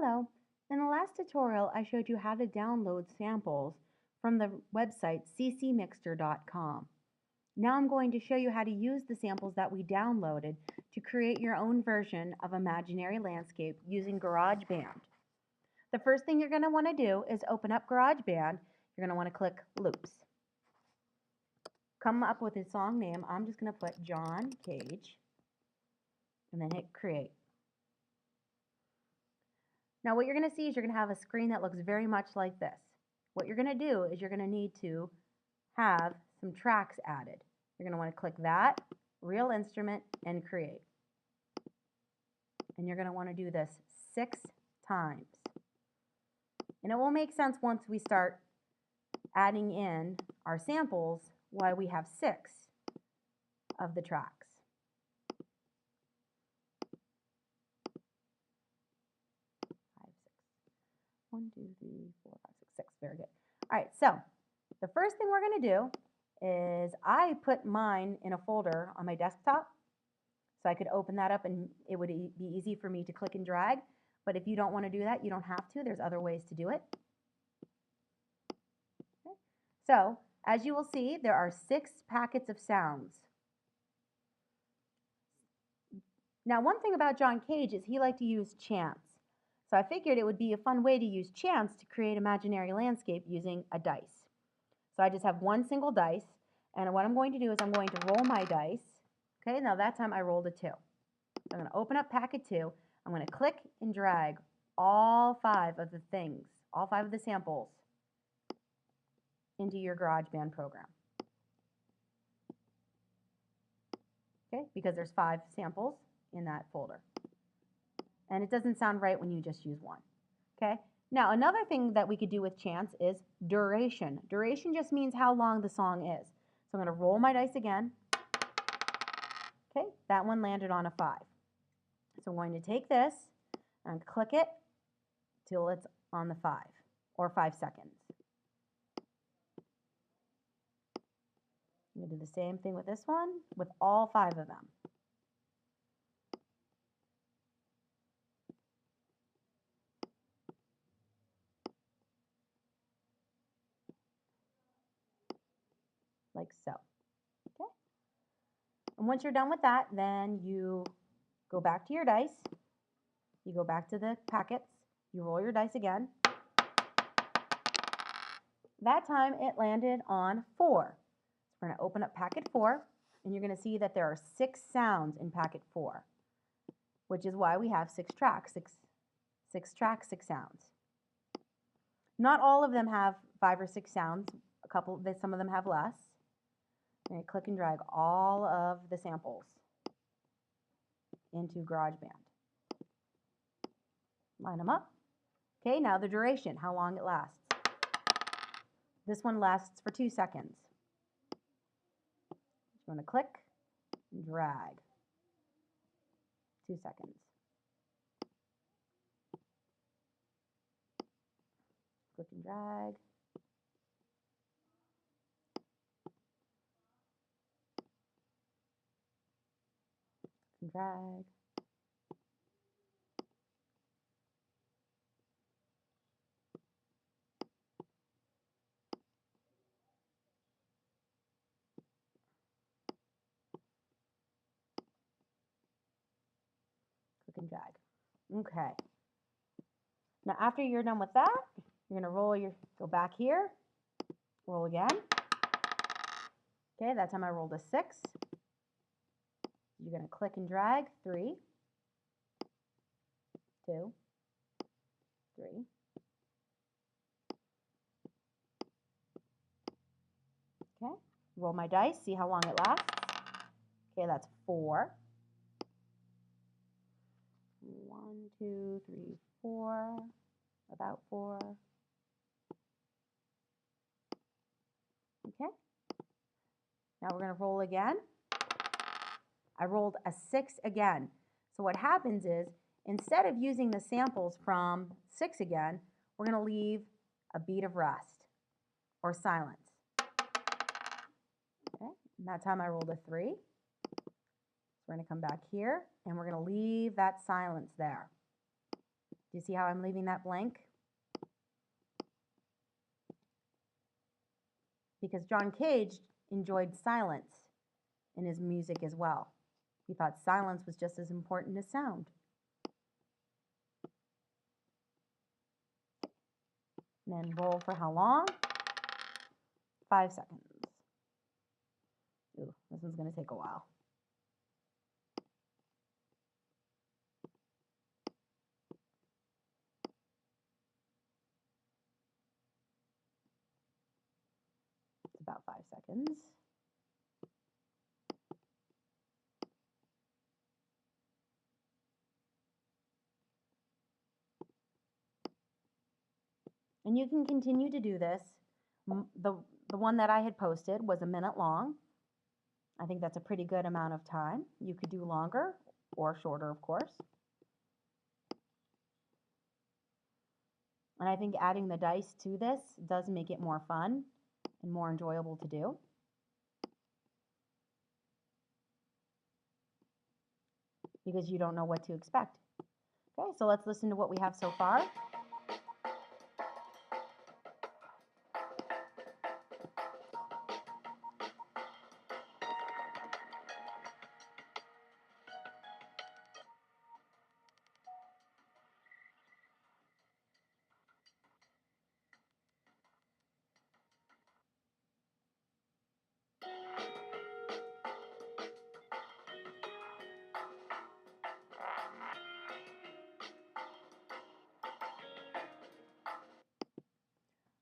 Hello. In the last tutorial, I showed you how to download samples from the website ccmixter.com. Now I'm going to show you how to use the samples that we downloaded to create your own version of Imaginary Landscape using GarageBand. The first thing you're going to want to do is open up GarageBand. You're going to want to click Loops. Come up with a song name. I'm just going to put John Cage and then hit Create. Now what you're going to see is you're going to have a screen that looks very much like this. What you're going to do is you're going to need to have some tracks added. You're going to want to click that, Real Instrument, and Create. And you're going to want to do this 6 times. And it will make sense once we start adding in our samples why we have 6 of the tracks. 1, 2, 3, 4, 5, 6, 6. Very good. All right, so the first thing we're going to do is I put mine in a folder on my desktop. So I could open that up and it would be easy for me to click and drag. But if you don't want to do that, you don't have to. There's other ways to do it. Okay. So as you will see, there are 6 packets of sounds. Now one thing about John Cage is he liked to use chants. So I figured it would be a fun way to use chants to create imaginary landscape using a dice. So I just have one single dice, and what I'm going to do is I'm going to roll my dice. Okay, now that time I rolled a 2. So I'm going to open up packet 2. I'm going to click and drag all 5 of the things, all 5 of the samples into your GarageBand program. Okay, because there's 5 samples in that folder. And it doesn't sound right when you just use one. Okay. Now another thing that we could do with chants is duration. Duration just means how long the song is. So I'm going to roll my dice again. Okay, that one landed on a 5. So I'm going to take this and click it till it's on the 5 or 5 seconds. I'm going to do the same thing with this one with all 5 of them. Like so. Okay. And once you're done with that, then you go back to your dice. You go back to the packets. You roll your dice again. That time it landed on 4. So we're going to open up packet 4, and you're going to see that there are 6 sounds in packet 4, which is why we have 6 tracks, 6 tracks, 6 sounds. Not all of them have 5 or 6 sounds. Some of them have less. I'm going to click and drag all of the samples into GarageBand. Line them up. Okay, now the duration, how long it lasts. This one lasts for 2 seconds. I'm going to click and drag. 2 seconds. Click and drag. And drag. Click and drag. Okay. Now after you're done with that, you're going to go back here, roll again. Okay, that time I rolled a 6. You're going to click and drag 3, 2, 3. Okay, roll my dice, see how long it lasts. Okay, that's 4. 1, 2, 3, 4, about 4. Okay, now we're going to roll again. I rolled a 6 again. So what happens is, instead of using the samples from 6 again, we're going to leave a beat of rest or silence. Okay, and that time I rolled a 3. We're going to come back here and we're going to leave that silence there. Do you see how I'm leaving that blank? Because John Cage enjoyed silence in his music as well. He thought silence was just as important as sound. And then roll for how long? 5 seconds. Ooh, this one's going to take a while. It's about 5 seconds. And you can continue to do this. The one that I had posted was a minute long. I think that's a pretty good amount of time. You could do longer or shorter, of course. And I think adding the dice to this does make it more fun and more enjoyable to do. Because you don't know what to expect. Okay, so let's listen to what we have so far.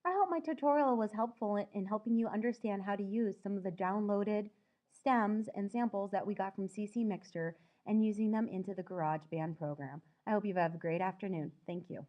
I hope my tutorial was helpful in helping you understand how to use some of the downloaded stems and samples that we got from CC Mixter and using them into the GarageBand program. I hope you have a great afternoon. Thank you.